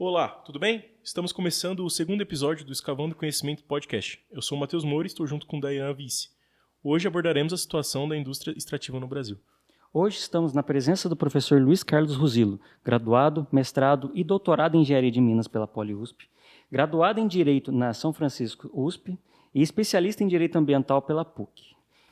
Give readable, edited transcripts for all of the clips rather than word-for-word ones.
Olá, tudo bem? Estamos começando o segundo episódio do Escavando Conhecimento Podcast. Eu sou o Matheus Moura e estou junto com Dayan Vice. Hoje abordaremos a situação da indústria extrativa no Brasil. Hoje estamos na presença do professor Luiz Carlos Rusilo, graduado, mestrado e doutorado em Engenharia de Minas pela Poli-USP, graduado em Direito na São Francisco USP e especialista em Direito Ambiental pela PUC.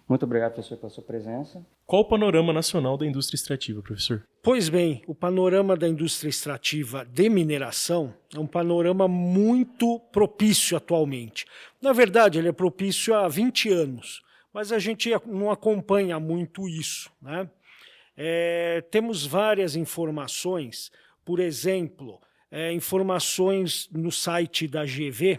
Muito obrigado, professor, pela sua presença. Qual o panorama nacional da indústria extrativa, professor? Pois bem, o panorama da indústria extrativa de mineração é um panorama muito propício atualmente. Na verdade, ele é propício há 20 anos, mas a gente não acompanha muito isso, né? Temos várias informações, por exemplo, informações no site da GV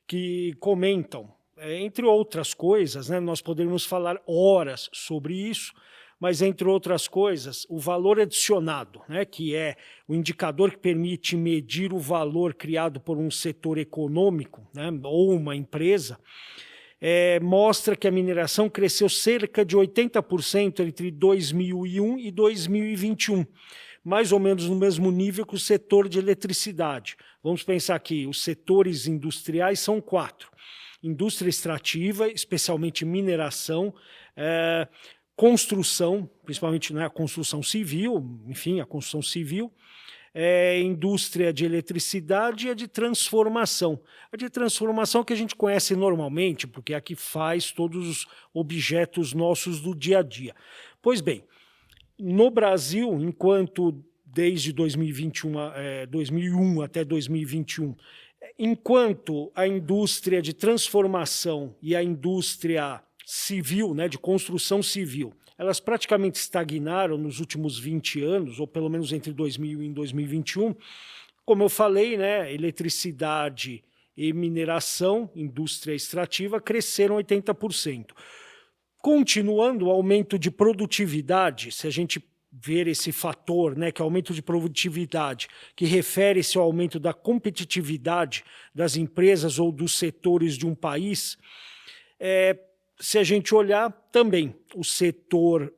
que comentam, entre outras coisas, né, nós poderíamos falar horas sobre isso, mas, entre outras coisas, o valor adicionado, né, que é o indicador que permite medir o valor criado por um setor econômico, né, ou uma empresa, mostra que a mineração cresceu cerca de 80% entre 2001 e 2021, mais ou menos no mesmo nível que o setor de eletricidade. Vamos pensar que os setores industriais são 4. Indústria extrativa, especialmente mineração, construção, principalmente, né, a construção civil, enfim, a construção civil, indústria de eletricidade e a de transformação. A de transformação que a gente conhece normalmente, porque é a que faz todos os objetos nossos do dia a dia. Pois bem, no Brasil, enquanto desde 2001 até 2021, enquanto a indústria de transformação e a indústria civil, né, de construção civil, elas praticamente estagnaram nos últimos 20 anos, ou pelo menos entre 2000 e 2021. Como eu falei, né, eletricidade e mineração, indústria extrativa, cresceram 80%. Continuando o aumento de produtividade, se a gente ver esse fator, né, que é o aumento de produtividade, que refere-se ao aumento da competitividade das empresas ou dos setores de um país, se a gente olhar também o setor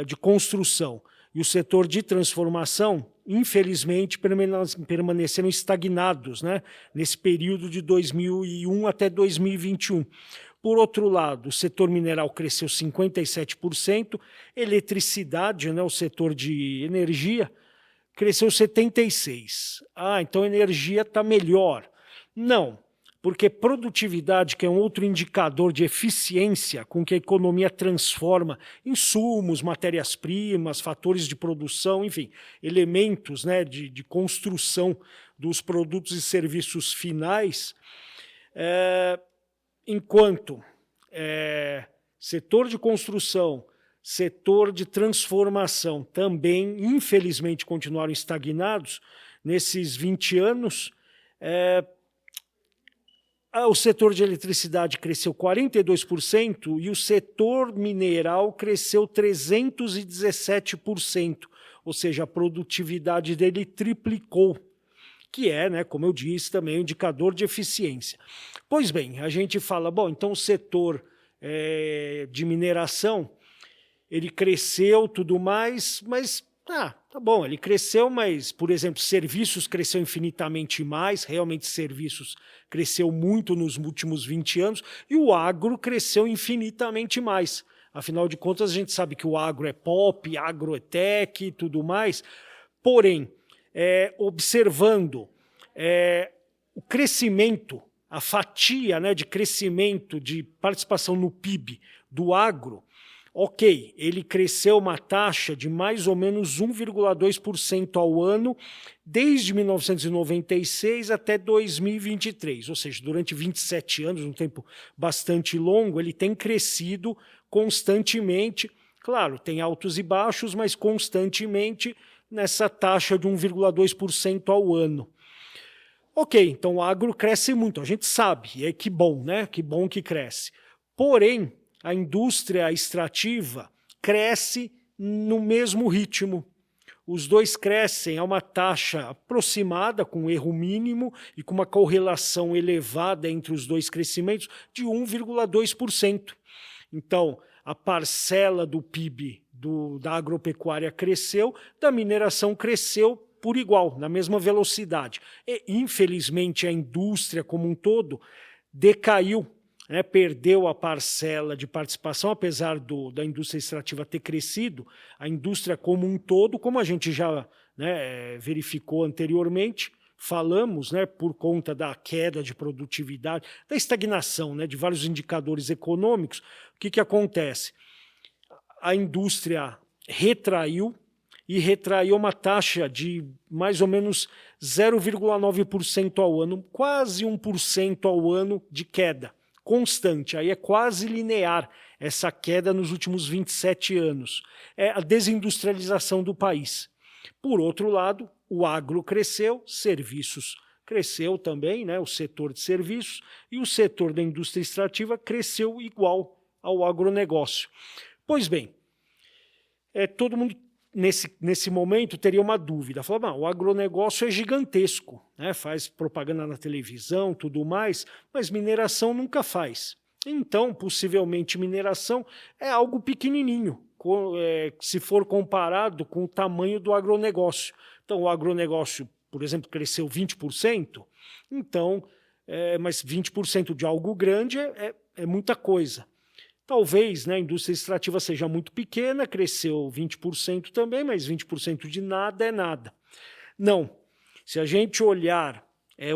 de construção e o setor de transformação, infelizmente, permaneceram estagnados, né, nesse período de 2001 até 2021. Por outro lado, o setor mineral cresceu 57%, eletricidade, né, o setor de energia, cresceu 76%. Então a energia está melhor. Não, porque produtividade, que é um outro indicador de eficiência com que a economia transforma insumos, matérias-primas, fatores de produção, enfim, elementos, né, de construção dos produtos e serviços finais, enquanto setor de construção, setor de transformação também, infelizmente, continuaram estagnados nesses 20 anos, o setor de eletricidade cresceu 42% e o setor mineral cresceu 317%, ou seja, a produtividade dele triplicou, que é, né, como eu disse, também um indicador de eficiência. Pois bem, a gente fala, bom, então o setor de mineração, ele cresceu tudo mais, mas, tá bom, ele cresceu, mas, por exemplo, serviços cresceu infinitamente mais, realmente serviços cresceu muito nos últimos 20 anos, e o agro cresceu infinitamente mais. Afinal de contas, a gente sabe que o agro é pop, agro é tech e tudo mais, porém, observando o crescimento, a fatia, né, de crescimento, de participação no PIB do agro, ok, ele cresceu uma taxa de mais ou menos 1,2% ao ano desde 1996 até 2023, ou seja, durante 27 anos, um tempo bastante longo, ele tem crescido constantemente, claro, tem altos e baixos, mas constantemente nessa taxa de 1,2% ao ano. Ok, então o agro cresce muito, a gente sabe, e que bom, né? Que bom que cresce. Porém, a indústria extrativa cresce no mesmo ritmo. Os dois crescem a uma taxa aproximada, com erro mínimo e com uma correlação elevada entre os dois crescimentos de 1,2%. Então, a parcela do PIB da agropecuária cresceu, da mineração cresceu por igual, na mesma velocidade. E, infelizmente, a indústria como um todo decaiu, né, perdeu a parcela de participação, apesar da indústria extrativa ter crescido, a indústria como um todo, como a gente já, né, verificou anteriormente, falamos, né, por conta da queda de produtividade, da estagnação, né, de vários indicadores econômicos, o que acontece? A indústria retraiu uma taxa de mais ou menos 0,9% ao ano, quase 1% ao ano de queda constante. Aí é quase linear essa queda nos últimos 27 anos. É a desindustrialização do país. Por outro lado, o agro cresceu, serviços cresceu também, né, o setor de serviços, e o setor da indústria extrativa cresceu igual ao agronegócio. Pois bem, todo mundo nesse momento teria uma dúvida. Falava, o agronegócio é gigantesco, né? Faz propaganda na televisão, tudo mais, mas mineração nunca faz. Então, possivelmente, mineração é algo pequenininho, se for comparado com o tamanho do agronegócio. Então, o agronegócio, por exemplo, cresceu 20%, então, mas 20% de algo grande é muita coisa. Talvez, né, a indústria extrativa seja muito pequena, cresceu 20% também, mas 20% de nada é nada. Não. Se a gente olhar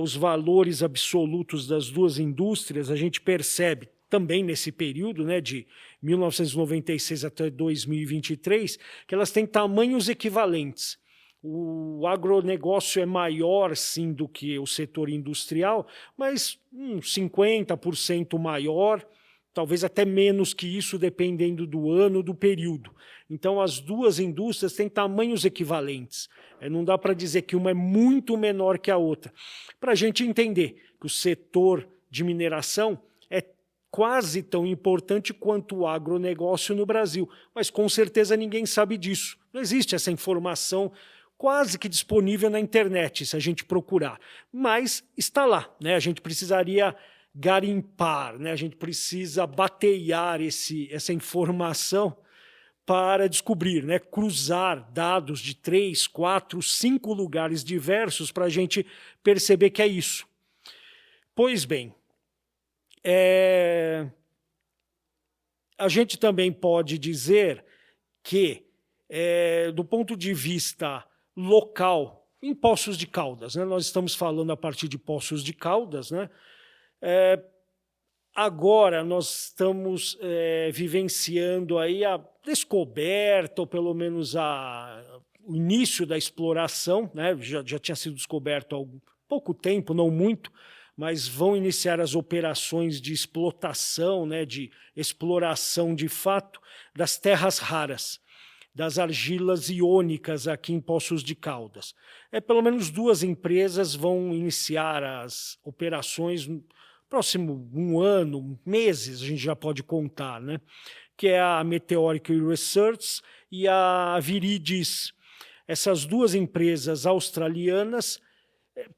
os valores absolutos das duas indústrias, a gente percebe também nesse período, né, de 1996 até 2023, que elas têm tamanhos equivalentes. O agronegócio é maior, sim, do que o setor industrial, mas 50% maior, talvez até menos que isso, dependendo do ano, do período. Então, as duas indústrias têm tamanhos equivalentes. Não dá para dizer que uma é muito menor que a outra. Para a gente entender que o setor de mineração é quase tão importante quanto o agronegócio no Brasil, mas com certeza ninguém sabe disso. Não existe essa informação quase que disponível na internet, se a gente procurar. Mas está lá, né? A gente precisaria garimpar, né? A gente precisa batear essa informação para descobrir, né? Cruzar dados de 3, 4, 5 lugares diversos para a gente perceber que é isso. Pois bem, a gente também pode dizer que, do ponto de vista local, em Poços de Caldas, né? Nós estamos falando a partir de Poços de Caldas, né? Agora nós estamos vivenciando aí a descoberta, ou pelo menos o início da exploração, né? Já tinha sido descoberto há pouco tempo, não muito, mas vão iniciar as operações de explotação, né? De exploração de fato das terras raras, das argilas iônicas aqui em Poços de Caldas. Pelo menos 2 empresas vão iniciar as operações próximo 1 ano, meses, a gente já pode contar, né? Que é a Meteoric Research e a Viridis. Essas 2 empresas australianas,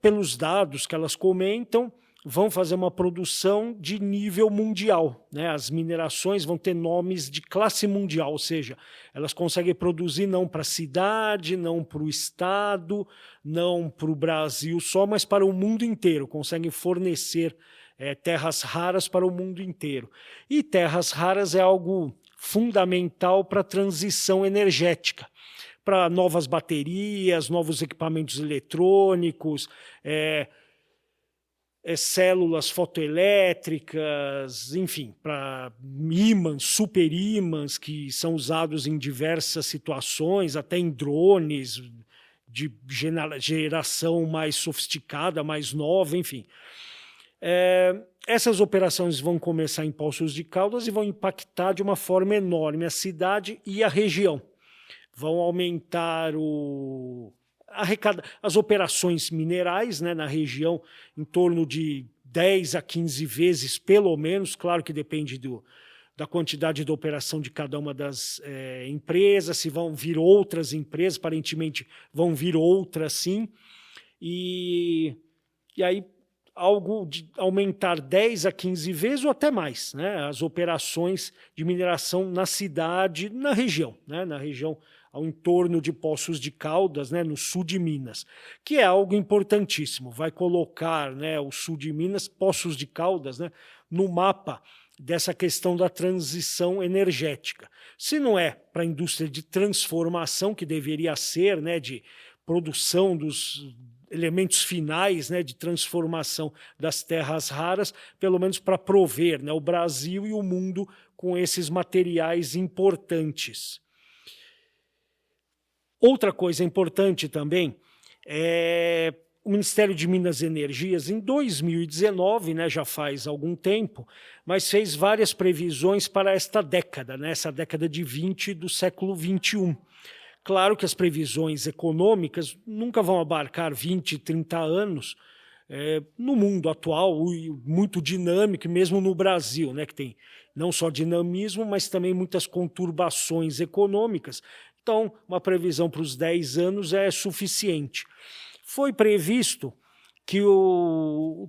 pelos dados que elas comentam, vão fazer uma produção de nível mundial, né? As minerações vão ter nomes de classe mundial, ou seja, elas conseguem produzir não para a cidade, não para o estado, não para o Brasil só, mas para o mundo inteiro, conseguem fornecer terras raras para o mundo inteiro. E terras raras é algo fundamental para a transição energética, para novas baterias, novos equipamentos eletrônicos, células fotoelétricas, enfim, para ímãs, superímãs, que são usados em diversas situações, até em drones de geração mais sofisticada, mais nova, enfim. Essas operações vão começar em Poços de Caldas e vão impactar de uma forma enorme a cidade e a região. Vão aumentar as operações minerais, né, na região em torno de 10 a 15 vezes, pelo menos. Claro que depende da quantidade de operação de cada uma das empresas, se vão vir outras empresas, aparentemente vão vir outras sim. E aí algo de aumentar 10 a 15 vezes ou até mais, né, as operações de mineração na cidade, na região, né, na região ao entorno de Poços de Caldas, né, no sul de Minas, que é algo importantíssimo. Vai colocar, né, o sul de Minas, Poços de Caldas, né, no mapa dessa questão da transição energética. Se não é para a indústria de transformação, que deveria ser, né, de produção dos elementos finais, né, de transformação das terras raras, pelo menos para prover, né, o Brasil e o mundo com esses materiais importantes. Outra coisa importante também é o Ministério de Minas e Energias, em 2019, né, já faz algum tempo, mas fez várias previsões para esta década, né, essa década de 20 do século 21. Claro que as previsões econômicas nunca vão abarcar 20, 30 anos no mundo atual, muito dinâmico, e mesmo no Brasil, né, que tem não só dinamismo, mas também muitas conturbações econômicas. Então, uma previsão para os 10 anos é suficiente. Foi previsto que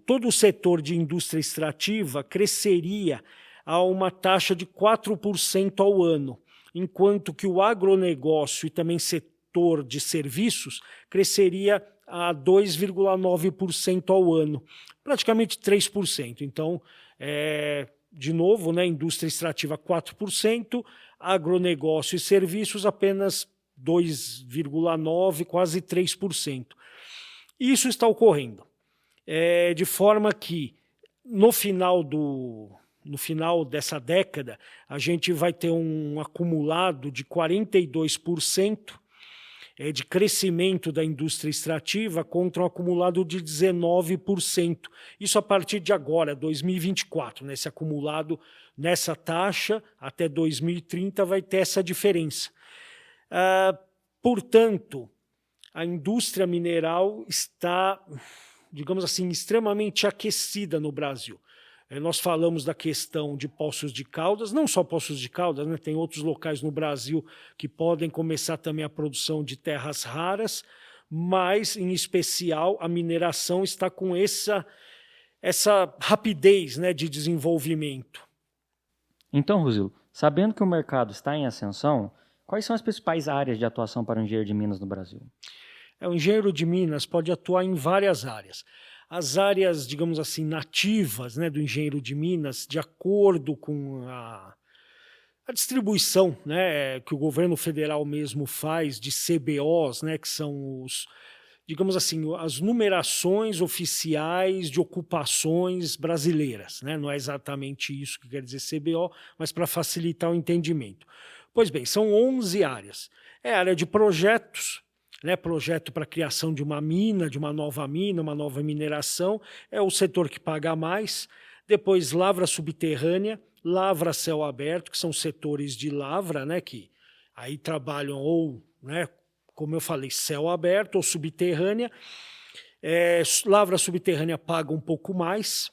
todo o setor de indústria extrativa cresceria a uma taxa de 4% ao ano, enquanto que o agronegócio e também setor de serviços cresceria a 2,9% ao ano, praticamente 3%. Então, de novo, né, indústria extrativa 4%, agronegócio e serviços apenas 2,9%, quase 3%. Isso está ocorrendo, de forma que no final dessa década, a gente vai ter um acumulado de 42% de crescimento da indústria extrativa contra um acumulado de 19%. Isso a partir de agora, 2024, né? Esse acumulado nessa taxa, até 2030 vai ter essa diferença. Portanto, a indústria mineral está, digamos assim, extremamente aquecida no Brasil. Nós falamos da questão de Poços de Caldas, não só Poços de Caldas, né? Tem outros locais no Brasil que podem começar também a produção de terras raras, mas, em especial, a mineração está com essa rapidez, né, de desenvolvimento. Então, Ruzilo, sabendo que o mercado está em ascensão, quais são as principais áreas de atuação para o engenheiro de Minas no Brasil? O engenheiro de Minas pode atuar em várias áreas. As áreas, digamos assim, nativas, né, do engenheiro de Minas, de acordo com a distribuição, né, que o governo federal mesmo faz de CBOs, né, que são digamos assim, as numerações oficiais de ocupações brasileiras, né? Não é exatamente isso que quer dizer CBO, mas para facilitar o entendimento. Pois bem, são 11 áreas. É a área de projetos, né, projeto para a criação de uma mina, uma nova mineração, é o setor que paga mais. Depois, lavra subterrânea, lavra a céu aberto, que são setores de lavra, né, que aí trabalham ou, né, como eu falei, céu aberto ou subterrânea. Lavra subterrânea paga um pouco mais,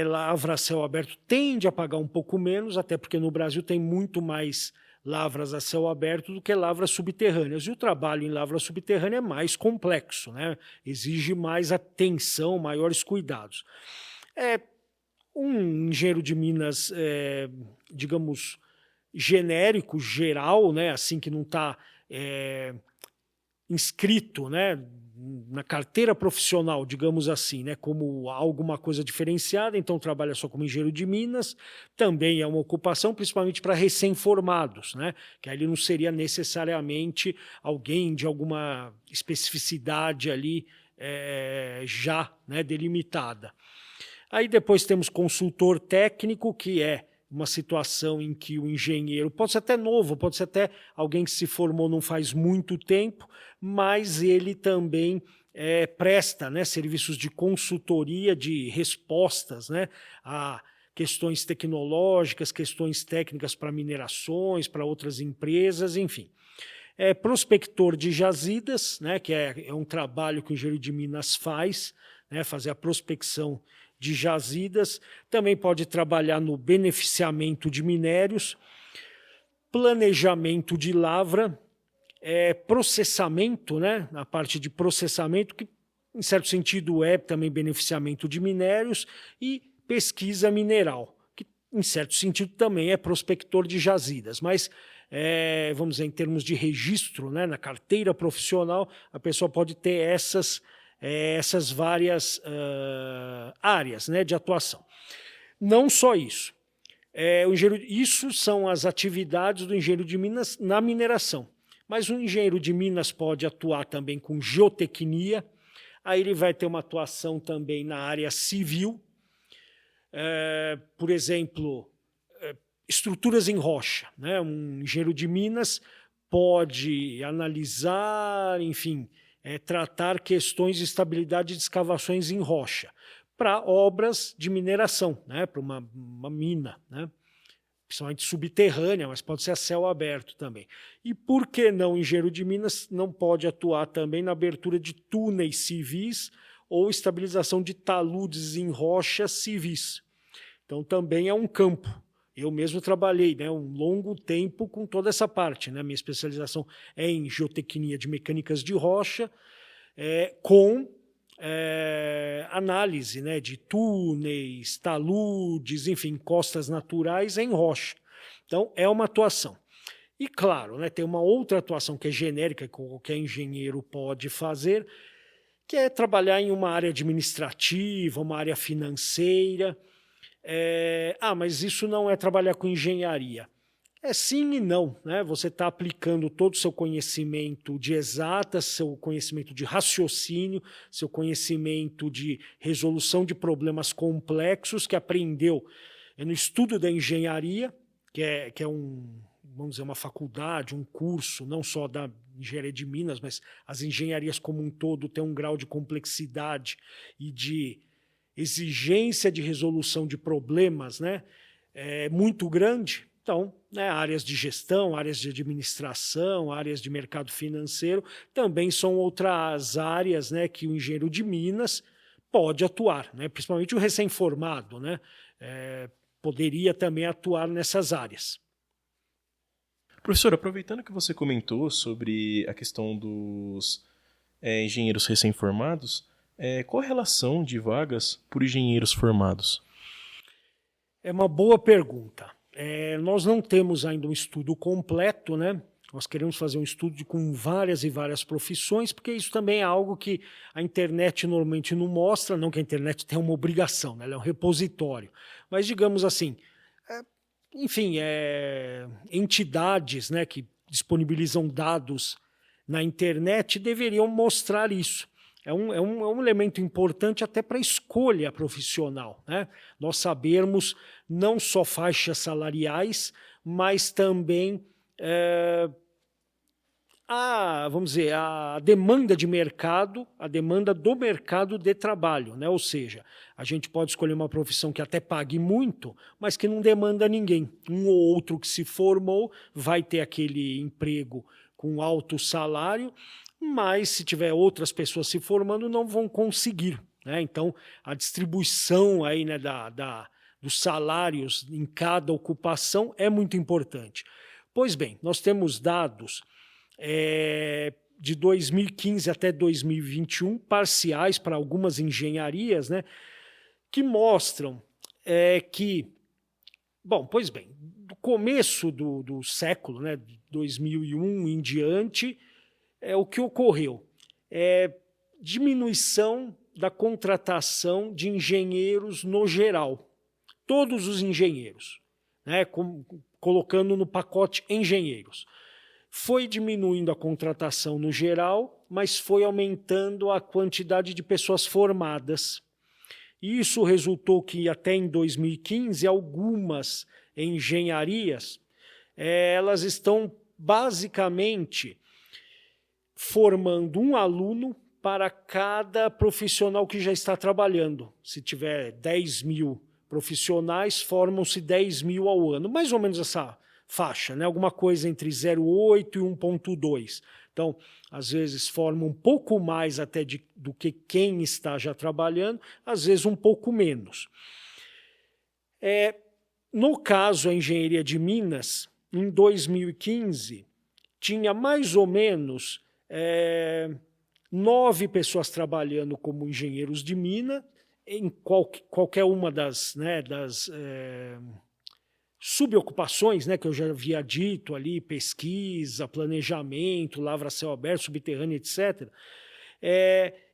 lavra a céu aberto tende a pagar um pouco menos, até porque no Brasil tem muito mais lavras a céu aberto do que lavras subterrâneas. E o trabalho em lavra subterrânea é mais complexo, né? Exige mais atenção, maiores cuidados. Um engenheiro de Minas, digamos, genérico, geral, né? Assim que não está inscrito, né, na carteira profissional, digamos assim, né, como alguma coisa diferenciada, então trabalha só como engenheiro de Minas, também é uma ocupação, principalmente para recém-formados, né, que ali não seria necessariamente alguém de alguma especificidade ali já, né, delimitada. Aí depois temos consultor técnico, que é uma situação em que o engenheiro, pode ser até novo, pode ser até alguém que se formou não faz muito tempo, mas ele também presta, né, serviços de consultoria, de respostas, né, a questões tecnológicas, questões técnicas para minerações, para outras empresas, enfim. Prospector de jazidas, né, que é um trabalho que o engenheiro de Minas faz, né, fazer a prospecção de jazidas, também pode trabalhar no beneficiamento de minérios, planejamento de lavra, processamento, né, na parte de processamento, que em certo sentido, é também beneficiamento de minérios, e pesquisa mineral, que em certo sentido também é prospector de jazidas, mas vamos dizer, em termos de registro, né, na carteira profissional, a pessoa pode ter essas várias áreas, né, de atuação. Não só isso. Isso são as atividades do engenheiro de minas na mineração. Mas o engenheiro de minas pode atuar também com geotecnia, aí ele vai ter uma atuação também na área civil, por exemplo, estruturas em rocha, né? Um engenheiro de minas pode analisar, enfim, tratar questões de estabilidade de escavações em rocha para obras de mineração, né? Para uma mina, né? Principalmente subterrânea, mas pode ser a céu aberto também. E por que não o engenheiro de minas não pode atuar também na abertura de túneis civis ou estabilização de taludes em rochas civis? Então também é um campo. Eu mesmo trabalhei, né, um longo tempo com toda essa parte, né? Minha especialização é em geotecnia de mecânicas de rocha, com análise, né, de túneis, taludes, enfim, encostas naturais em rocha. Então, é uma atuação. E, claro, né, tem uma outra atuação que é genérica, que qualquer engenheiro pode fazer, que é trabalhar em uma área administrativa, uma área financeira. Mas isso não é trabalhar com engenharia. Sim e não, né? Você está aplicando todo o seu conhecimento de exatas, seu conhecimento de raciocínio, seu conhecimento de resolução de problemas complexos que aprendeu no estudo da engenharia, que é vamos dizer, uma faculdade, um curso, não só da engenharia de minas, mas as engenharias como um todo têm um grau de complexidade e de exigência de resolução de problemas, né, muito grande. Então, né, áreas de gestão, áreas de administração, áreas de mercado financeiro também são outras áreas, né, que o engenheiro de minas pode atuar, né, principalmente o recém-formado, né, poderia também atuar nessas áreas. Professor, aproveitando que você comentou sobre a questão dos engenheiros recém-formados, qual a relação de vagas por engenheiros formados? É uma boa pergunta. Nós não temos ainda um estudo completo, né? Nós queremos fazer um estudo com várias e várias profissões, porque isso também é algo que a internet normalmente não mostra, não que a internet tenha uma obrigação, né? Ela é um repositório. Mas, digamos assim, enfim, entidades, né, que disponibilizam dados na internet deveriam mostrar isso. É um elemento importante até para a escolha profissional, né? Nós sabermos não só faixas salariais, mas também vamos dizer, a demanda de mercado, a demanda do mercado de trabalho, né? Ou seja, a gente pode escolher uma profissão que até pague muito, mas que não demanda ninguém. Um ou outro que se formou vai ter aquele emprego com alto salário, mas se tiver outras pessoas se formando, não vão conseguir, né? Então, a distribuição aí, né, dos salários em cada ocupação é muito importante. Pois bem, nós temos dados de 2015 até 2021, parciais para algumas engenharias, né, que mostram que, bom, pois bem, do começo do século, né, 2001 em diante, o que ocorreu? Diminuição da contratação de engenheiros no geral. Todos os engenheiros, né, colocando no pacote engenheiros. Foi diminuindo a contratação no geral, mas foi aumentando a quantidade de pessoas formadas. Isso resultou que até em 2015, algumas engenharias, elas estão basicamente formando um aluno para cada profissional que já está trabalhando. Se tiver 10 mil profissionais, formam-se 10 mil ao ano. Mais ou menos essa faixa, né? Alguma coisa entre 0,8 e 1,2. Então, às vezes forma um pouco mais até do que quem está já trabalhando, às vezes um pouco menos. No caso, a engenharia de minas, em 2015, tinha mais ou menos 9 pessoas trabalhando como engenheiros de mina, em qualquer uma das subocupações, né, que eu já havia dito ali, pesquisa, planejamento, lavra a céu aberto, subterrâneo, etc.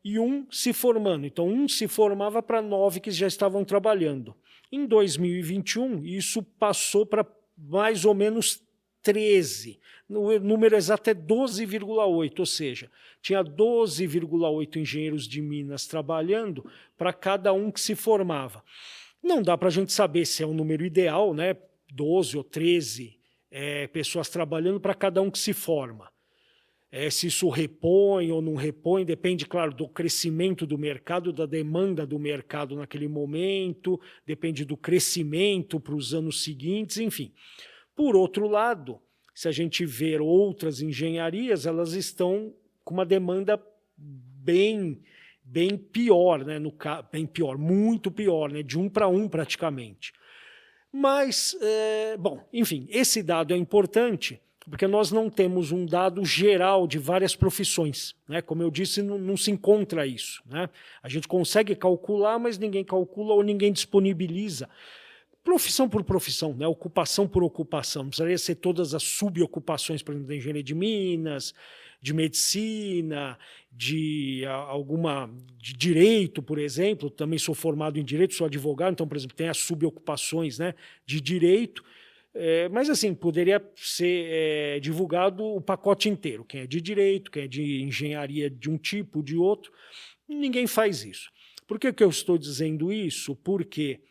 E um se formando. Então, um se formava para 9 que já estavam trabalhando. Em 2021, isso passou para mais ou menos 13. O número exato é 12,8, ou seja, tinha 12,8 engenheiros de minas trabalhando para cada um que se formava. Não dá para a gente saber se é um número ideal, né? 12 ou 13 pessoas trabalhando para cada um que se forma. Se isso repõe ou não repõe, depende, claro, do crescimento do mercado, da demanda do mercado naquele momento, depende do crescimento para os anos seguintes, enfim. Por outro lado, se a gente ver outras engenharias, elas estão com uma demanda bem pior, né? Bem pior, muito pior, né? De 1 para 1 praticamente. Mas, bom, enfim, esse dado é importante porque nós não temos um dado geral de várias profissões, né? Como eu disse, não se encontra isso, né? A gente consegue calcular, mas ninguém calcula ou ninguém disponibiliza. Profissão por profissão, né? Ocupação por ocupação. Não precisaria ser todas as subocupações, por exemplo, da engenharia de minas, de medicina, de direito, por exemplo. Também sou formado em direito, sou advogado, então, por exemplo, tem as subocupações, né, de direito. Mas, assim, poderia ser divulgado o pacote inteiro. Quem é de direito, quem é de engenharia de um tipo, de outro. Ninguém faz isso. Por que eu estou dizendo isso? Porque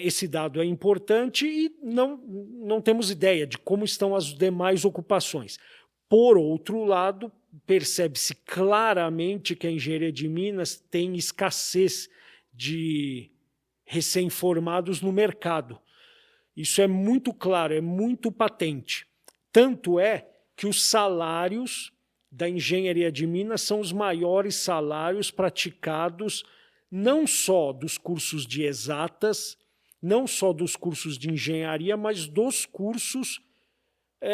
esse dado é importante e não temos ideia de como estão as demais ocupações. Por outro lado, percebe-se claramente que a engenharia de minas tem escassez de recém-formados no mercado. Isso é muito claro, é muito patente. Tanto é que os salários da engenharia de minas são os maiores salários praticados não só dos cursos de exatas, não só dos cursos de engenharia, mas dos cursos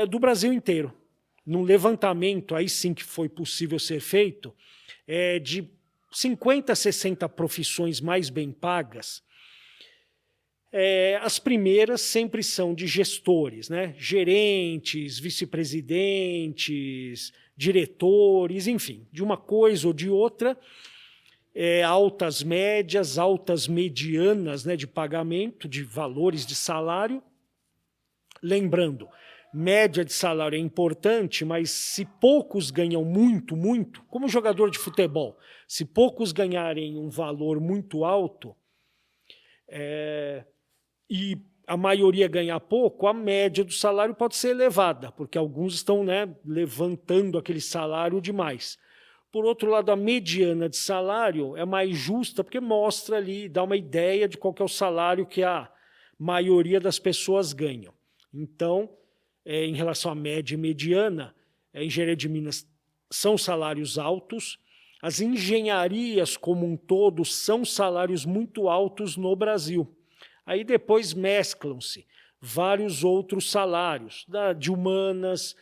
do Brasil inteiro. Num levantamento, aí sim que foi possível ser feito, de 50 a 60 profissões mais bem pagas, as primeiras sempre são de gestores, né? Gerentes, vice-presidentes, diretores, enfim, de uma coisa ou de outra, altas médias, altas medianas, né, de pagamento, de valores de salário. Lembrando, média de salário é importante, mas se poucos ganham muito, como jogador de futebol, se poucos ganharem um valor muito alto, e a maioria ganhar pouco, a média do salário pode ser elevada, porque alguns estão, né, levantando aquele salário demais. Por outro lado, a mediana de salário é mais justa, porque mostra ali, dá uma ideia de qual que é o salário que a maioria das pessoas ganham. Então, em relação à média e mediana, a engenharia de minas são salários altos, as engenharias como um todo são salários muito altos no Brasil. Aí depois mesclam-se vários outros salários, de humanas,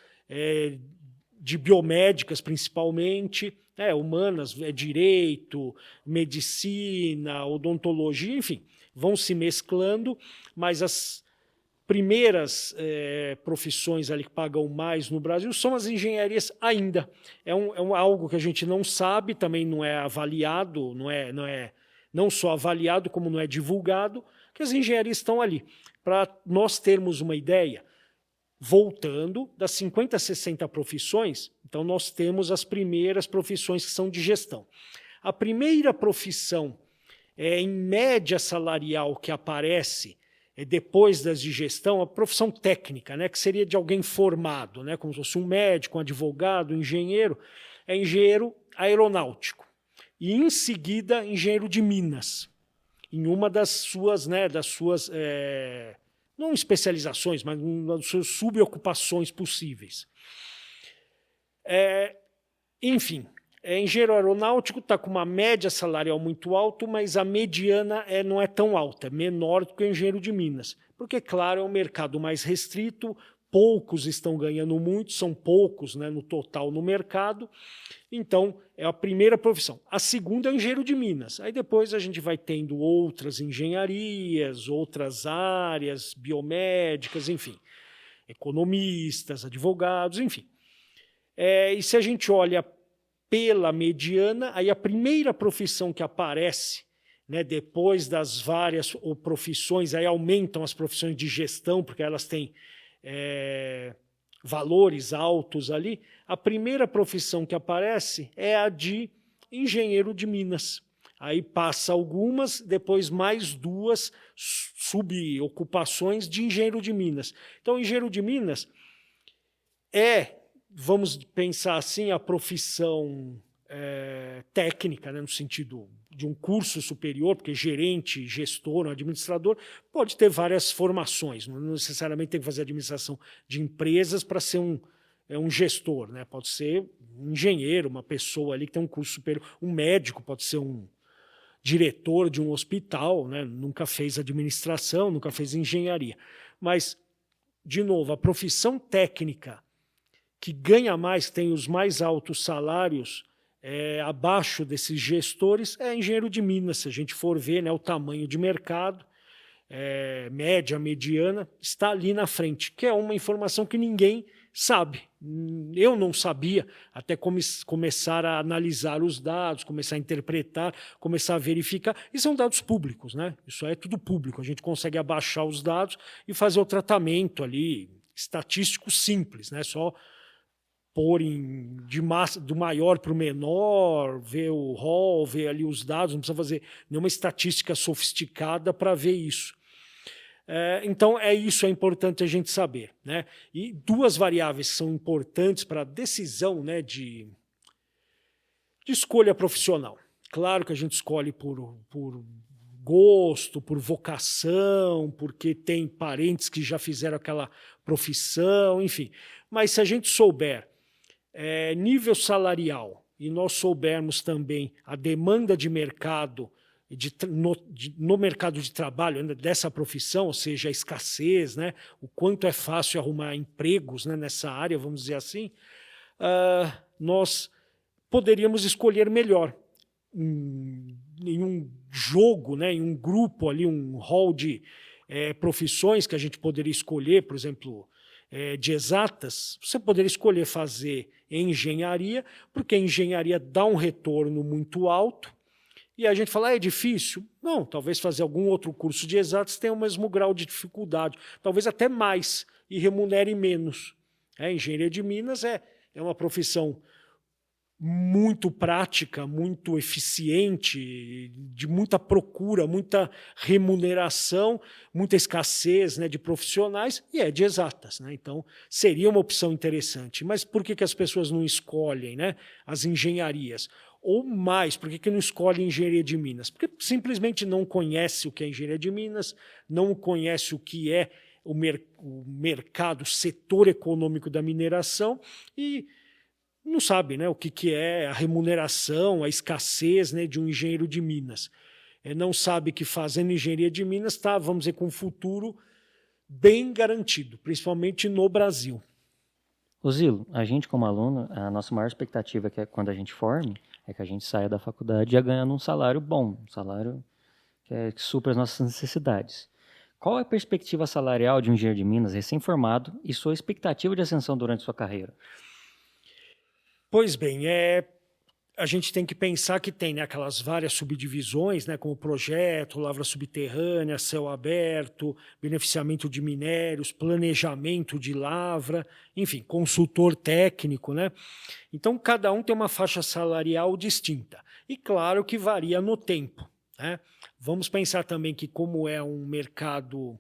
de biomédicas principalmente, humanas, direito, medicina, odontologia, enfim, vão se mesclando, mas as primeiras profissões ali que pagam mais no Brasil são as engenharias ainda. É algo que a gente não sabe, também não é avaliado, não só avaliado, como não é divulgado, que as engenharias estão ali. Para nós termos uma ideia, voltando das 50 a 60 profissões, então nós temos as primeiras profissões que são de gestão. A primeira profissão em média salarial que aparece depois das de gestão, a profissão técnica, né, que seria de alguém formado, né, como se fosse um médico, um advogado, um engenheiro, é engenheiro aeronáutico. E, em seguida, engenheiro de minas, em uma das suas, não especializações, mas uma das suas subocupações possíveis. Enfim, engenheiro aeronáutico está com uma média salarial muito alta, mas a mediana não é tão alta, é menor do que o engenheiro de minas. Porque, claro, é um mercado mais restrito, poucos estão ganhando muito, são poucos, né, no total no mercado. Então, é a primeira profissão. A segunda é o engenheiro de minas. Aí depois a gente vai tendo outras engenharias, outras áreas, biomédicas, enfim, economistas, advogados, enfim. E se a gente olha pela mediana, aí a primeira profissão que aparece, né, depois das várias profissões, aí aumentam as profissões de gestão, porque elas têm valores altos ali. A primeira profissão que aparece é a de engenheiro de minas. Aí passa algumas, depois mais duas subocupações de engenheiro de minas. Então, engenheiro de minas vamos pensar assim, a profissão técnica, né, no sentido de um curso superior, porque gerente, gestor, administrador, pode ter várias formações, não necessariamente tem que fazer administração de empresas para ser um gestor, né? Pode ser um engenheiro, uma pessoa ali que tem um curso superior, um médico pode ser um diretor de um hospital, né? Nunca fez administração, nunca fez engenharia. Mas, de novo, a profissão técnica que ganha mais, tem os mais altos salários, abaixo desses gestores, é engenheiro de minas. Se a gente for ver, né, o tamanho de mercado, média, mediana, está ali na frente, que é uma informação que ninguém sabe. Eu não sabia, até começar a analisar os dados, começar a interpretar, começar a verificar. E são dados públicos, né? Isso é tudo público. A gente consegue abaixar os dados e fazer o tratamento ali, estatístico simples, né? Só pôr do maior para o menor, ver o rol, ver ali os dados, não precisa fazer nenhuma estatística sofisticada para ver isso. Então, isso é importante a gente saber, né? E duas variáveis que são importantes para a decisão, né, de escolha profissional. Claro que a gente escolhe por gosto, por vocação, porque tem parentes que já fizeram aquela profissão, enfim. Mas se a gente souber nível salarial e nós soubermos também a demanda de mercado no mercado de trabalho dessa profissão, ou seja, a escassez, né, o quanto é fácil arrumar empregos, né, nessa área, vamos dizer assim, nós poderíamos escolher melhor em um jogo, né, em um grupo ali, um hall de profissões que a gente poderia escolher, por exemplo, de exatas, você poderia escolher fazer engenharia, porque a engenharia dá um retorno muito alto, e a gente fala, é difícil? Não, talvez fazer algum outro curso de exatas tenha o mesmo grau de dificuldade, talvez até mais, e remunere menos. Engenharia de minas é uma profissão muito prática, muito eficiente, de muita procura, muita remuneração, muita escassez, né, de profissionais, e de exatas, né? Então, seria uma opção interessante. Mas por que as pessoas não escolhem, né, as engenharias? Ou mais, por que não escolhem engenharia de minas? Porque simplesmente não conhece o que é engenharia de minas, não conhece o que é o mercado, o setor econômico da mineração, e não sabe, né, o que é a remuneração, a escassez, né, de um engenheiro de minas. Não sabe que fazendo engenharia de minas está, vamos dizer, com um futuro bem garantido, principalmente no Brasil. Zilo, a gente como aluno, a nossa maior expectativa que quando a gente forme é que a gente saia da faculdade já ganhando um salário bom, um salário que supra as nossas necessidades. Qual é a perspectiva salarial de um engenheiro de minas recém-formado e sua expectativa de ascensão durante sua carreira? Pois bem, a gente tem que pensar que tem, né, aquelas várias subdivisões, né, como projeto, lavra subterrânea, céu aberto, beneficiamento de minérios, planejamento de lavra, enfim, consultor técnico, né? Então, cada um tem uma faixa salarial distinta. E claro que varia no tempo, né? Vamos pensar também que como é um mercado...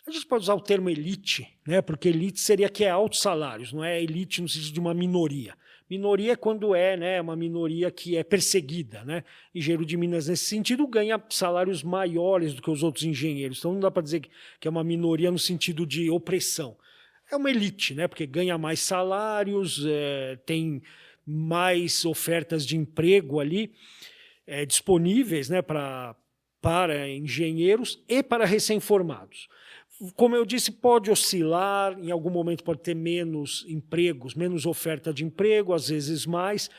A gente pode usar o termo elite, né? Porque elite seria que é altos salários, não é elite no sentido de uma minoria. Minoria é quando né, uma minoria que é perseguida, né? Engenheiro de minas, nesse sentido, ganha salários maiores do que os outros engenheiros. Então, não dá para dizer que é uma minoria no sentido de opressão. É uma elite, né? Porque ganha mais salários, tem mais ofertas de emprego ali disponíveis, né, para engenheiros e para recém-formados. Como eu disse, pode oscilar, em algum momento pode ter menos empregos, menos oferta de emprego, às vezes mais,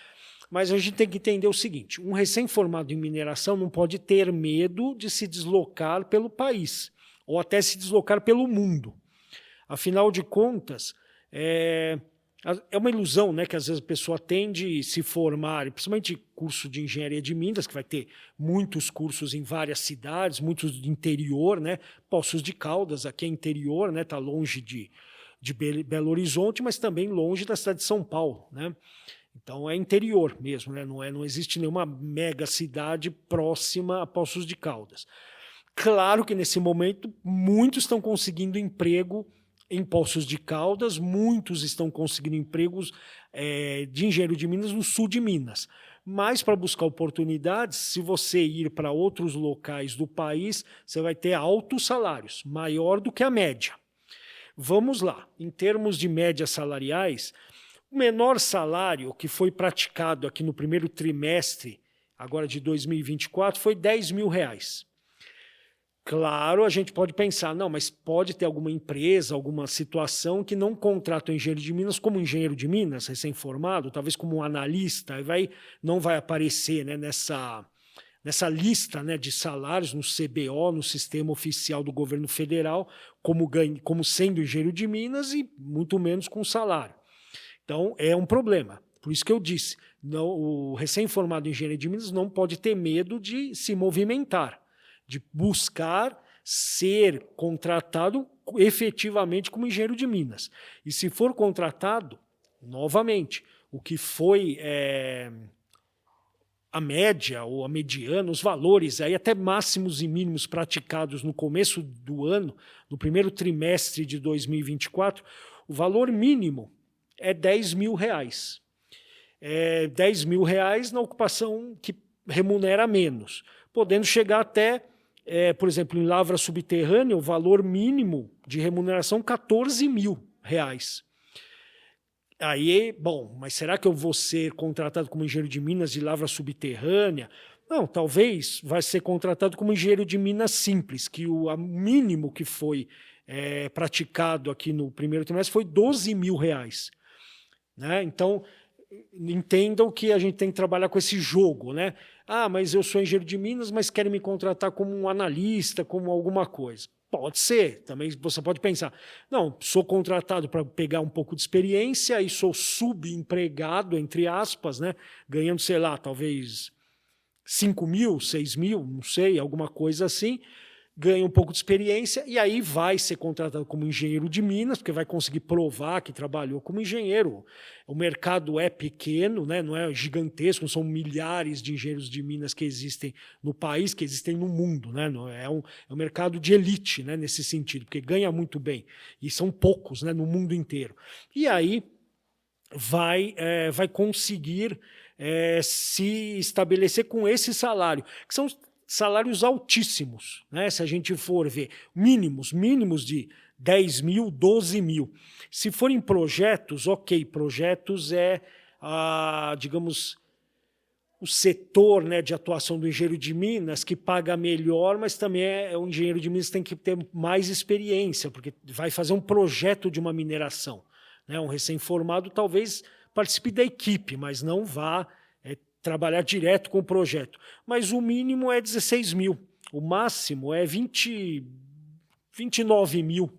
mas a gente tem que entender o seguinte, um recém-formado em mineração não pode ter medo de se deslocar pelo país, ou até se deslocar pelo mundo. Afinal de contas, é uma ilusão, né, que às vezes a pessoa tem de se formar, principalmente curso de engenharia de Minas, que vai ter muitos cursos em várias cidades, muitos de interior, né? Poços de Caldas, aqui é interior, né? Está longe de Belo Horizonte, mas também longe da cidade de São Paulo, né? Então é interior mesmo, né? Não existe nenhuma mega cidade próxima a Poços de Caldas. Claro que nesse momento muitos estão conseguindo emprego em Poços de Caldas, muitos estão conseguindo empregos de engenheiro de Minas no sul de Minas. Mas para buscar oportunidades, se você ir para outros locais do país, você vai ter altos salários, maior do que a média. Vamos lá, em termos de médias salariais, o menor salário que foi praticado aqui no primeiro trimestre, agora de 2024, foi R$10.000. Claro, a gente pode pensar, não, mas pode ter alguma empresa, alguma situação que não contrata o engenheiro de Minas como engenheiro de Minas, recém-formado, talvez como um analista, não vai aparecer, né, nessa lista, né, de salários no CBO, no Sistema Oficial do Governo Federal, como sendo engenheiro de Minas e muito menos com salário. Então, é um problema. Por isso que eu disse, não, o recém-formado engenheiro de Minas não pode ter medo de se movimentar, de buscar ser contratado efetivamente como engenheiro de Minas. E se for contratado, novamente, o que foi a média ou a mediana, os valores, aí até máximos e mínimos praticados no começo do ano, no primeiro trimestre de 2024, o valor mínimo é R$10.000. R$10.000 na ocupação que remunera menos, podendo chegar até, por exemplo, em lavra subterrânea, o valor mínimo de remuneração R$14.000. Aí, bom, mas será que eu vou ser contratado como engenheiro de Minas de lavra subterrânea? Não, talvez vai ser contratado como engenheiro de Minas simples, que o mínimo que foi praticado aqui no primeiro trimestre foi R$12.000. Né? Então, entendam que a gente tem que trabalhar com esse jogo, né? Ah, mas eu sou engenheiro de Minas, mas querem me contratar como um analista, como alguma coisa. Pode ser, também você pode pensar, não, sou contratado para pegar um pouco de experiência e sou subempregado, entre aspas, né? Ganhando, sei lá, talvez 5.000, 6.000, não sei, alguma coisa assim, ganha um pouco de experiência e aí vai ser contratado como engenheiro de Minas, porque vai conseguir provar que trabalhou como engenheiro. O mercado é pequeno, né? Não é gigantesco, são milhares de engenheiros de Minas que existem no país, que existem no mundo. Né? É um mercado de elite, né? Nesse sentido, porque ganha muito bem. E são poucos, né? No mundo inteiro. E aí vai conseguir se estabelecer com esse salário, que são salários altíssimos, né? Se a gente for ver mínimos de 10.000, 12.000. Se forem projetos, ok, projetos digamos, o setor, né, de atuação do engenheiro de Minas que paga melhor, mas também o engenheiro de Minas tem que ter mais experiência, porque vai fazer um projeto de uma mineração. Né? Um recém-formado talvez participe da equipe, mas não vá trabalhar direto com o projeto. Mas o mínimo é 16.000, o máximo é 29.000.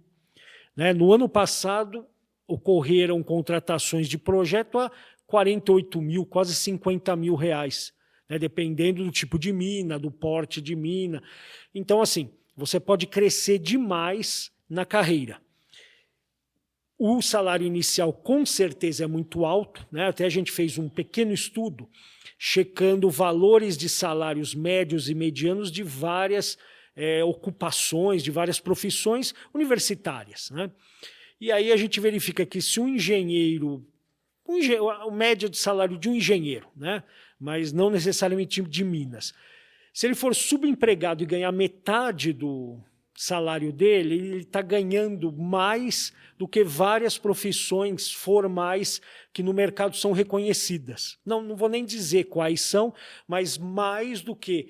Né? No ano passado, ocorreram contratações de projeto a 48.000, quase 50.000 reais, né? Dependendo do tipo de mina, do porte de mina. Então, assim, você pode crescer demais na carreira. O salário inicial, com certeza, é muito alto, né? Até a gente fez um pequeno estudo checando valores de salários médios e medianos de várias ocupações, de várias profissões universitárias. Né? E aí a gente verifica que se a média de salário de um engenheiro, né? Mas não necessariamente de Minas, se ele for subempregado e ganhar metade do salário dele, ele está ganhando mais do que várias profissões formais que no mercado são reconhecidas. Não vou nem dizer quais são, mas mais do que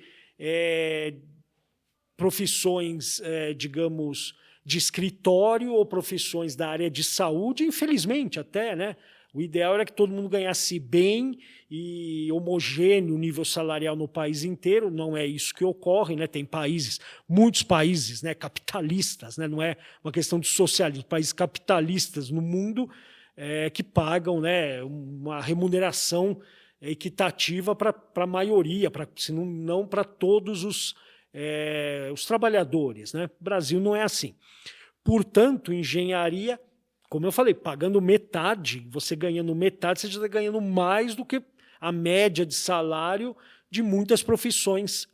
profissões, digamos, de escritório ou profissões da área de saúde, infelizmente até, né? O ideal era que todo mundo ganhasse bem e homogêneo o nível salarial no país inteiro. Não é isso que ocorre, né? Tem países, muitos países, né, capitalistas, né? Não é uma questão de socialismo, países capitalistas no mundo que pagam, né, uma remuneração equitativa para a maioria, senão não para todos os trabalhadores, né? O Brasil não é assim. Portanto, engenharia, como eu falei, pagando metade, você ganhando metade, você já está ganhando mais do que a média de salário de muitas profissões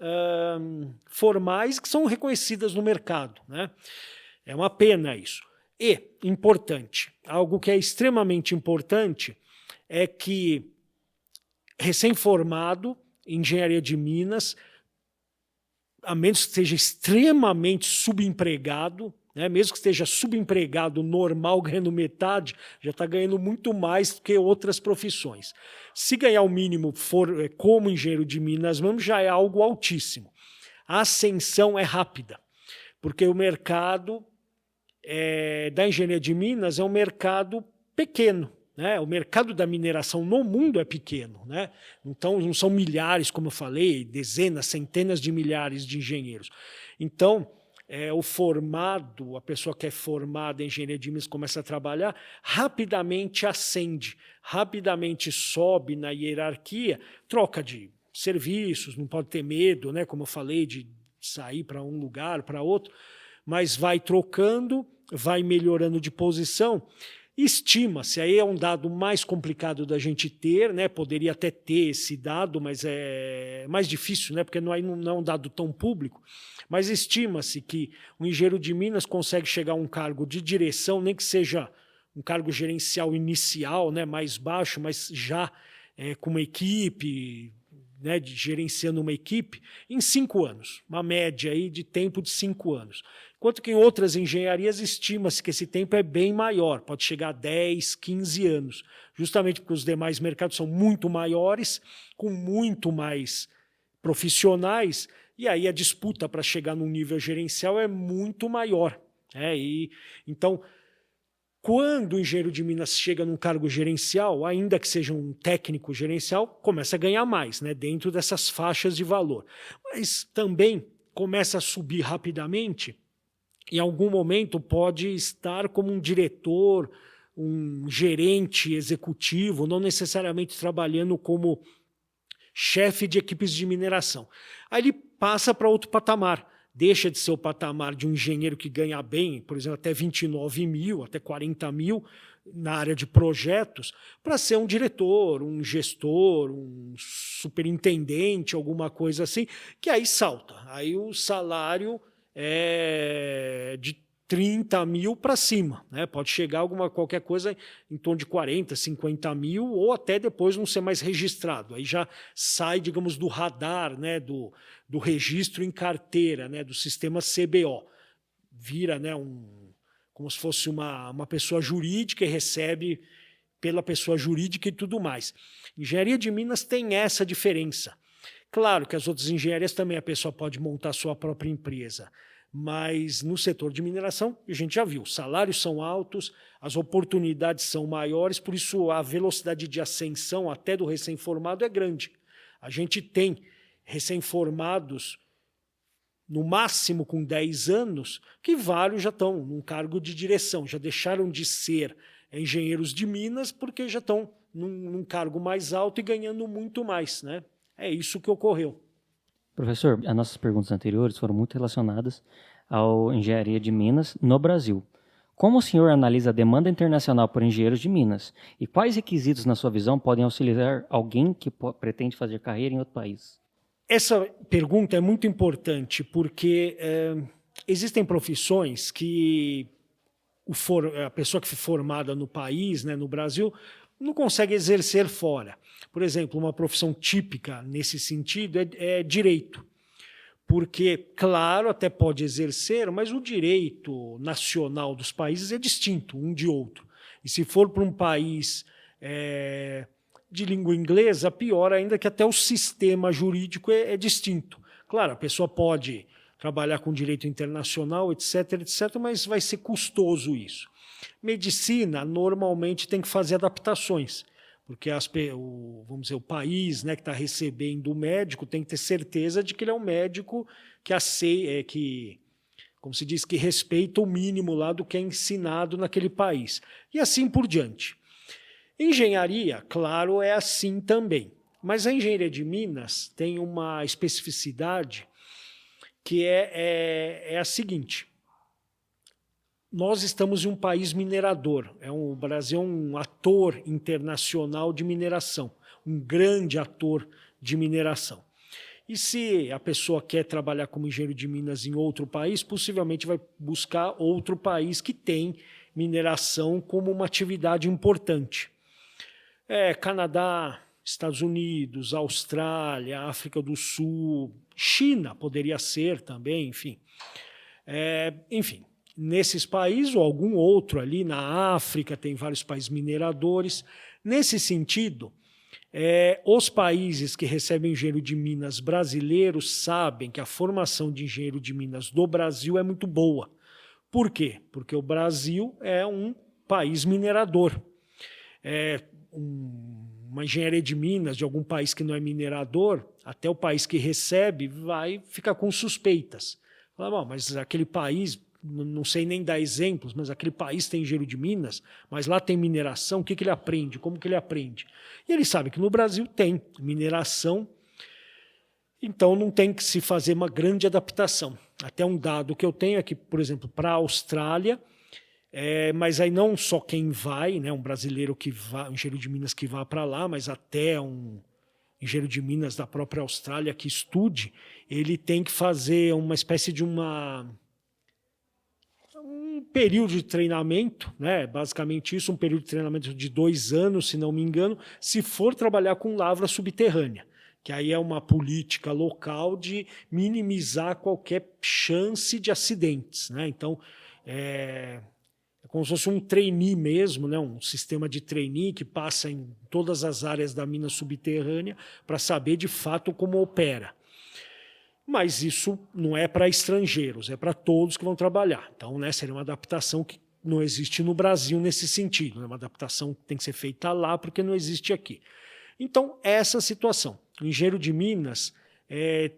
formais que são reconhecidas no mercado, né? É uma pena isso. E, importante, algo que é extremamente importante é que recém-formado em engenharia de Minas, a menos que esteja extremamente subempregado, né, mesmo que esteja subempregado normal, ganhando metade, já está ganhando muito mais do que outras profissões. Se ganhar o mínimo for como engenheiro de Minas mesmo, já é algo altíssimo. A ascensão é rápida, porque o mercado da engenharia de Minas é um mercado pequeno. Né? O mercado da mineração no mundo é pequeno. Né? Então, não são milhares, como eu falei, dezenas, centenas de milhares de engenheiros. Então, o formado, a pessoa que é formada em engenharia de Minas, começa a trabalhar, rapidamente ascende, rapidamente sobe na hierarquia, troca de serviços, não pode ter medo, né? Como eu falei, de sair para um lugar, para outro, mas vai trocando, vai melhorando de posição. Estima-se, aí é um dado mais complicado da gente ter, né? Poderia até ter esse dado, mas é mais difícil, né? Porque não é um dado tão público, mas estima-se que o engenheiro de Minas consegue chegar a um cargo de direção, nem que seja um cargo gerencial inicial, né? Mais baixo, mas já com uma equipe, né? Gerenciando uma equipe, em 5 anos, uma média aí de tempo de 5 anos. Enquanto que em outras engenharias estima-se que esse tempo é bem maior, pode chegar a 10, 15 anos, justamente porque os demais mercados são muito maiores, com muito mais profissionais, e aí a disputa para chegar num nível gerencial é muito maior. Então, quando o engenheiro de Minas chega num cargo gerencial, ainda que seja um técnico gerencial, começa a ganhar mais, né, dentro dessas faixas de valor. Mas também começa a subir rapidamente. Em algum momento pode estar como um diretor, um gerente executivo, não necessariamente trabalhando como chefe de equipes de mineração. Aí ele passa para outro patamar, deixa de ser o patamar de um engenheiro que ganha bem, por exemplo, até 29 mil, até 40 mil na área de projetos, para ser um diretor, um gestor, um superintendente, alguma coisa assim, que aí salta. Aí o salário de 30 mil para cima, né? Pode chegar qualquer coisa em torno de 40, 50 mil, ou até depois não ser mais registrado. Aí já sai, digamos, do radar, né? do registro em carteira, né? Do sistema CBO. Vira, né? Como se fosse uma pessoa jurídica e recebe pela pessoa jurídica e tudo mais. Engenharia de Minas tem essa diferença. Claro que as outras engenharias também a pessoa pode montar sua própria empresa, mas no setor de mineração, a gente já viu, os salários são altos, as oportunidades são maiores, por isso a velocidade de ascensão até do recém-formado é grande. A gente tem recém-formados, no máximo com 10 anos, que vários já estão num cargo de direção, já deixaram de ser engenheiros de Minas porque já estão num cargo mais alto e ganhando muito mais, né? É isso que ocorreu. Professor, as nossas perguntas anteriores foram muito relacionadas à engenharia de Minas no Brasil. Como o senhor analisa a demanda internacional por engenheiros de Minas? E quais requisitos, na sua visão, podem auxiliar alguém que pretende fazer carreira em outro país? Essa pergunta é muito importante porque existem profissões que a pessoa que foi formada no país, né, no Brasil, não consegue exercer fora. Por exemplo, uma profissão típica nesse sentido é direito. Porque, claro, até pode exercer, mas o direito nacional dos países é distinto um de outro. E se for para um país de língua inglesa, pior ainda que até o sistema jurídico é distinto. Claro, a pessoa pode trabalhar com direito internacional, etc., etc., mas vai ser custoso isso. Medicina, normalmente, tem que fazer adaptações, porque vamos dizer, o país, né, que está recebendo o médico tem que ter certeza de que ele é um médico que como se diz, que respeita o mínimo lá do que é ensinado naquele país. E assim por diante. Engenharia, claro, é assim também. Mas a engenharia de Minas tem uma especificidade que é a seguinte. Nós estamos em um país minerador. O Brasil é um ator internacional de mineração, um grande ator de mineração. E se a pessoa quer trabalhar como engenheiro de minas em outro país, possivelmente vai buscar outro país que tem mineração como uma atividade importante. Canadá, Estados Unidos, Austrália, África do Sul, China poderia ser também, enfim. Enfim, nesses países ou algum outro ali na África, tem vários países mineradores. Nesse sentido, os países que recebem engenheiro de minas brasileiros sabem que a formação de engenheiro de minas do Brasil é muito boa. Por quê? Porque o Brasil é um país minerador. Uma engenharia de minas de algum país que não é minerador, até o país que recebe vai ficar com suspeitas. Fala, mas aquele país, não sei nem dar exemplos, mas aquele país tem engenheiro de minas, mas lá tem mineração, o que ele aprende? Como que ele aprende? E ele sabe que no Brasil tem mineração, então não tem que se fazer uma grande adaptação. Até um dado que eu tenho aqui, por exemplo, para a Austrália, mas aí não só quem vai, né, um brasileiro que vai, um engenheiro de minas que vá para lá, mas até um engenheiro de minas da própria Austrália que estude, ele tem que fazer uma espécie de um período de treinamento, né? Basicamente isso, um período de treinamento de 2 anos, se não me engano, se for trabalhar com lavra subterrânea, que aí é uma política local de minimizar qualquer chance de acidentes, né? Então, é como se fosse um trainee mesmo, né? Um sistema de trainee que passa em todas as áreas da mina subterrânea para saber de fato como opera. Mas isso não é para estrangeiros, é para todos que vão trabalhar. Então, né, seria uma adaptação que não existe no Brasil nesse sentido. É uma adaptação que tem que ser feita lá porque não existe aqui. Então, essa situação. O engenheiro de minas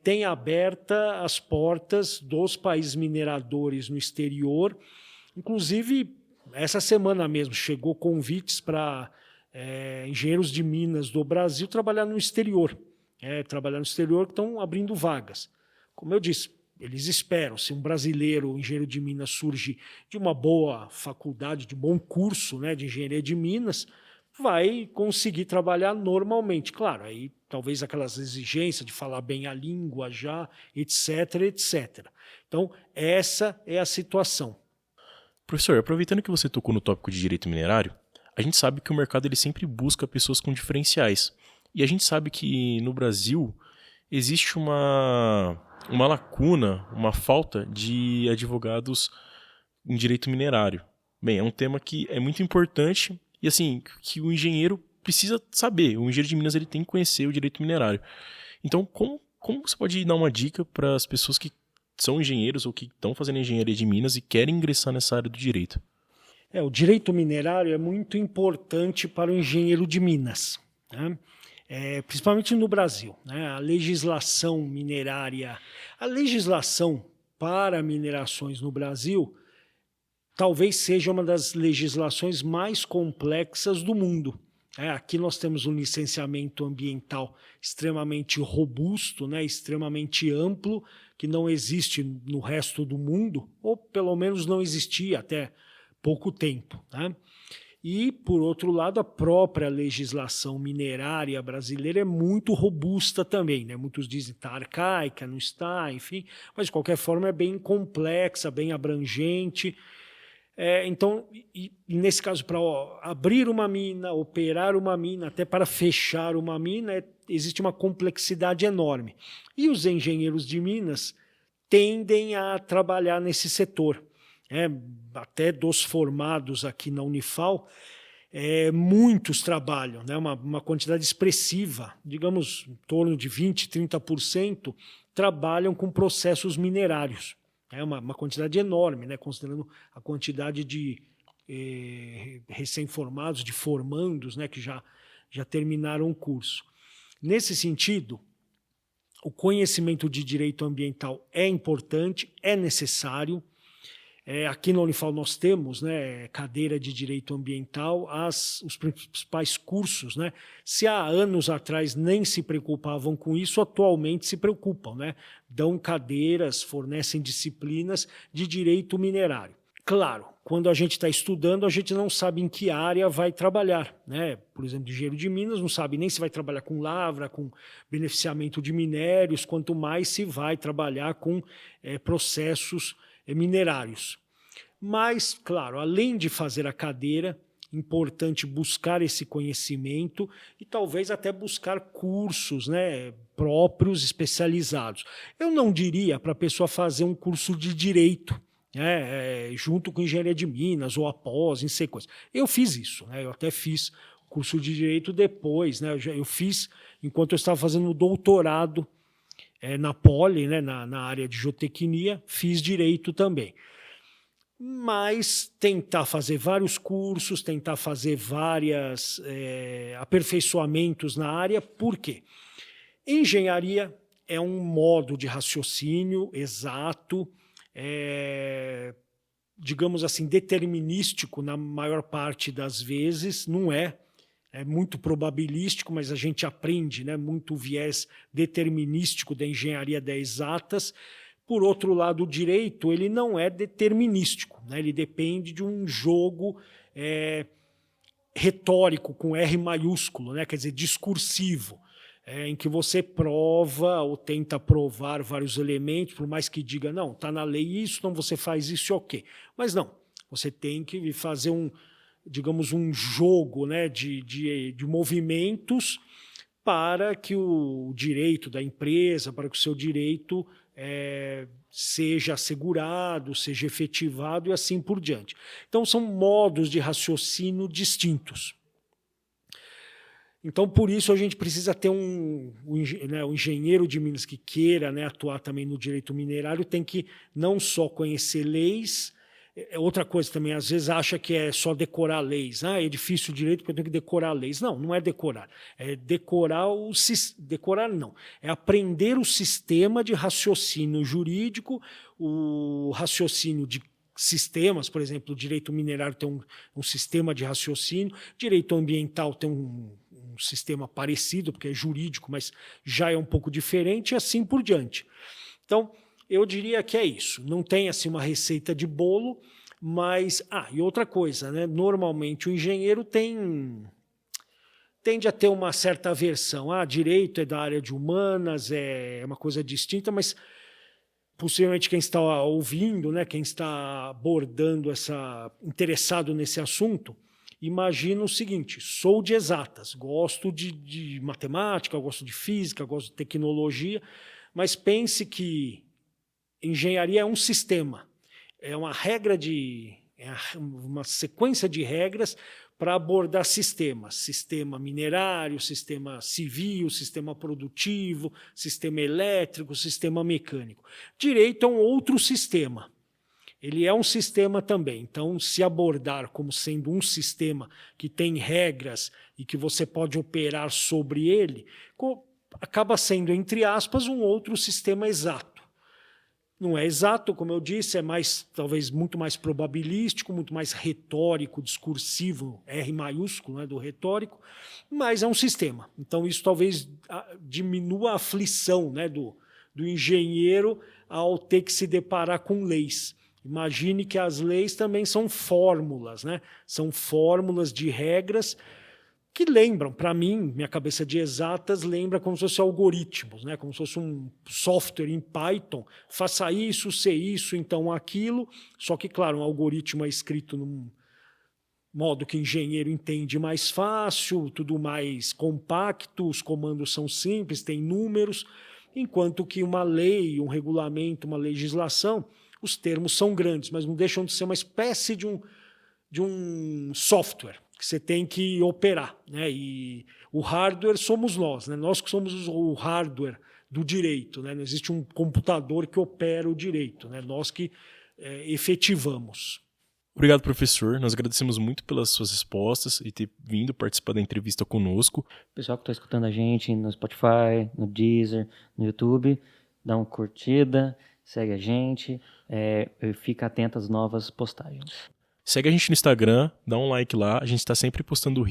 tem aberta as portas dos países mineradores no exterior. Inclusive, essa semana mesmo, chegou convites para engenheiros de minas do Brasil trabalhar no exterior. Trabalhar no exterior que estão abrindo vagas. Como eu disse, eles esperam, se um brasileiro, engenheiro de minas, surge de uma boa faculdade, de bom curso, né, de engenharia de minas, vai conseguir trabalhar normalmente. Claro, aí talvez aquelas exigências de falar bem a língua já, etc, etc. Então, essa é a situação. Professor, aproveitando que você tocou no tópico de direito minerário, a gente sabe que o mercado ele sempre busca pessoas com diferenciais. E a gente sabe que no Brasil existe uma lacuna, uma falta de advogados em direito minerário. Bem, é um tema que é muito importante e assim, que o engenheiro precisa saber. O engenheiro de minas ele tem que conhecer o direito minerário. Então, como você pode dar uma dica para as pessoas que são engenheiros ou que estão fazendo engenharia de minas e querem ingressar nessa área do direito? O direito minerário é muito importante para o engenheiro de minas, né? Principalmente no Brasil, né? A legislação minerária, a legislação para minerações no Brasil talvez seja uma das legislações mais complexas do mundo. Aqui nós temos um licenciamento ambiental extremamente robusto, né? Extremamente amplo, que não existe no resto do mundo, ou pelo menos não existia até pouco tempo, né? E, por outro lado, a própria legislação minerária brasileira é muito robusta também, né? Muitos dizem que está arcaica, não está, enfim, mas de qualquer forma é bem complexa, bem abrangente. Então, nesse caso, para abrir uma mina, operar uma mina, até para fechar uma mina, existe uma complexidade enorme. E os engenheiros de minas tendem a trabalhar nesse setor. Até dos formados aqui na Unifal, muitos trabalham, né? Uma quantidade expressiva, digamos, em torno de 20%, 30%, trabalham com processos minerários. É uma quantidade enorme, né, considerando a quantidade de recém-formados, de formandos, né, que já terminaram o curso. Nesse sentido, o conhecimento de direito ambiental é importante, é necessário. Aqui na Unifal nós temos, né, cadeira de direito ambiental, os principais cursos, né, se há anos atrás nem se preocupavam com isso, atualmente se preocupam, né, dão cadeiras, fornecem disciplinas de direito minerário. Claro, quando a gente está estudando, a gente não sabe em que área vai trabalhar, né? Por exemplo, engenheiro de minas não sabe nem se vai trabalhar com lavra, com beneficiamento de minérios, quanto mais se vai trabalhar com processos minerários. Mas, claro, além de fazer a cadeira, importante buscar esse conhecimento e talvez até buscar cursos, né, próprios, especializados. Eu não diria para a pessoa fazer um curso de direito, junto com engenharia de minas ou após, em sequência. Eu fiz isso, né, eu até fiz curso de direito depois, né, eu fiz enquanto eu estava fazendo o doutorado na Poli, né, na área de geotecnia, fiz direito também. Mas tentar fazer vários cursos, tentar fazer vários aperfeiçoamentos na área. Por quê? Engenharia é um modo de raciocínio exato, digamos assim, determinístico na maior parte das vezes, não é muito probabilístico, mas a gente aprende, né, muito viés determinístico da engenharia das exatas. Por outro lado, o direito ele não é determinístico, né? Ele depende de um jogo retórico, com R maiúsculo, né? Quer dizer, discursivo, em que você prova ou tenta provar vários elementos, por mais que diga, não, está na lei isso, então você faz isso, ok. Mas não, você tem que fazer digamos, um jogo, né, de movimentos para que o direito da empresa, para que o seu direito seja assegurado, seja efetivado e assim por diante. Então, são modos de raciocínio distintos. Então, por isso, a gente precisa ter um engenheiro de minas que queira, né, atuar também no direito minerário, tem que não só conhecer leis. Outra coisa também, às vezes acha que é só decorar leis. É difícil o direito porque eu tenho que decorar leis. Não, não é decorar. É decorar não. É aprender o sistema de raciocínio jurídico, o raciocínio de sistemas, por exemplo, o direito minerário tem um sistema de raciocínio, direito ambiental tem um sistema parecido, porque é jurídico, mas já é um pouco diferente, e assim por diante. Então, eu diria que é isso. Não tem assim uma receita de bolo, mas... e outra coisa, né? Normalmente o engenheiro tende a ter uma certa aversão. Direito é da área de humanas, é uma coisa distinta, mas possivelmente quem está ouvindo, né, quem está abordando interessado nesse assunto, imagina o seguinte: sou de exatas, gosto de matemática, gosto de física, gosto de tecnologia, mas pense que engenharia é um sistema, é uma uma sequência de regras para abordar sistemas. Sistema minerário, sistema civil, sistema produtivo, sistema elétrico, sistema mecânico. Direito é um outro sistema. Ele é um sistema também. Então, se abordar como sendo um sistema que tem regras e que você pode operar sobre ele, acaba sendo, entre aspas, um outro sistema exato. Não é exato, como eu disse, é talvez muito mais probabilístico, muito mais retórico, discursivo, R maiúsculo, né, do retórico, mas é um sistema. Então, isso talvez diminua a aflição, né, do engenheiro ao ter que se deparar com leis. Imagine que as leis também são fórmulas, né? São fórmulas de regras que lembram, para mim, minha cabeça de exatas lembra como se fosse algoritmos, né? Como se fosse um software em Python, faça isso, se isso, então aquilo, só que, claro, um algoritmo é escrito num modo que o engenheiro entende mais fácil, tudo mais compacto, os comandos são simples, tem números, enquanto que uma lei, um regulamento, uma legislação, os termos são grandes, mas não deixam de ser uma espécie de um software que você tem que operar, né? E o hardware somos nós, né? Nós que somos o hardware do direito, né? Não existe um computador que opera o direito, né? Nós que efetivamos. Obrigado, professor. Nós agradecemos muito pelas suas respostas e ter vindo participar da entrevista conosco. Pessoal que está escutando a gente no Spotify, no Deezer, no YouTube, dá uma curtida, segue a gente, fica atento às novas postagens. Segue a gente no Instagram, dá um like lá. A gente está sempre postando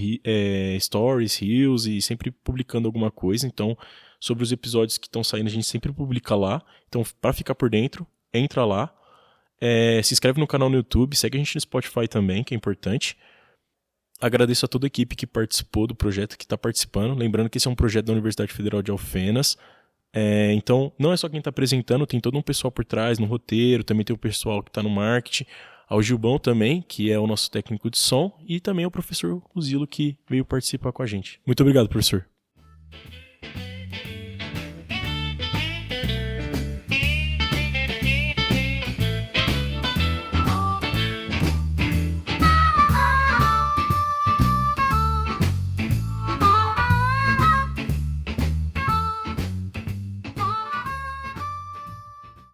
stories, reels e sempre publicando alguma coisa. Então, sobre os episódios que estão saindo, a gente sempre publica lá. Então, para ficar por dentro, entra lá. Se inscreve no canal no YouTube, segue a gente no Spotify também, que é importante. Agradeço a toda a equipe que participou do projeto, que está participando. Lembrando que esse é um projeto da Universidade Federal de Alfenas. Então, não é só quem está apresentando, tem todo um pessoal por trás, no roteiro, também tem o pessoal que está no marketing. Ao Gilbão também, que é o nosso técnico de som, e também ao professor Ruzilo, que veio participar com a gente. Muito obrigado, professor.